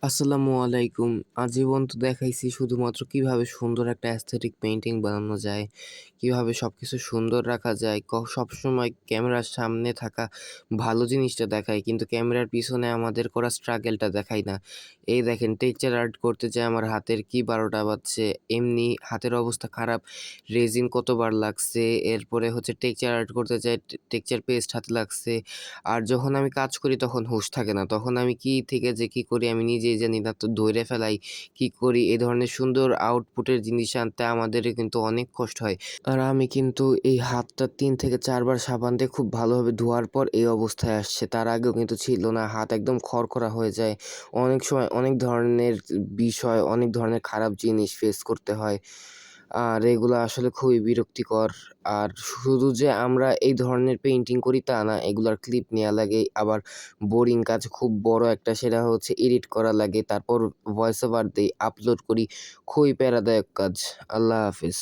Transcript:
আসসালামু আলাইকুম। আজীবন তো দেখাইছি শুধুমাত্র কিভাবে সুন্দর একটা অ্যাস্থেটিক পেইন্টিং বানানো যায়, কিভাবে সবকিছু সুন্দর রাখা যায়। সবসময় ক্যামেরার সামনে থাকা ভালো জিনিসটা দেখাই, কিন্তু ক্যামেরার পিছনে আমাদের করা স্ট্রাগলটা দেখাই না। এই দেখেন টেক্সচার আর্ট করতে যেয়ে আমার হাতের কি ১২টা বাজছে, এমনি হাতের অবস্থা খারাপ, রেজিন কতবার লাগছে, এরপরে হচ্ছে টেক্সচার আর্ট করতে যাই টেক্সচার পেস্ট হাতে লাগছে। আর যখন আমি কাজ করি তখন হুঁশ থাকে না। তখন আমি কি থেকে যে কি করি আমি নিজেই জানি না। তো ধইরা ফেলাই, কি করি? এ ধরনের সুন্দর আউটপুটের জিনিস আনতে আমাদেরই কিন্তু অনেক কষ্ট হয়। আর আমি কিন্তু এই হাতটা ৩ থেকে ৪ বার সাবান দিয়ে খুব ভালোভাবে ধোয়ার পর এই অবস্থায় আসছে। তার আগেও কিন্তু ছিল না। হাত একদম খরখরা হয়ে যায়। অনেক সময় অনেক ধরনের বিষয়, অনেক ধরনের খারাপ জিনিস ফেস করতে হয়। আর এগুলো আসলে খুবই বিরক্তিকর। আর শুধু যে আমরা এই ধরনের পেইন্টিং করি তা না, এগুলার ক্লিপ নেয়া লাগে। আবার বোরিং কাজ খুব বড় একটা, সেটা হচ্ছে এডিট করা লাগে। তারপর ভয়েস ওভার দেই, আপলোড করি। খুবই প্যারাদায়ক কাজ। আল্লাহ হাফেজ।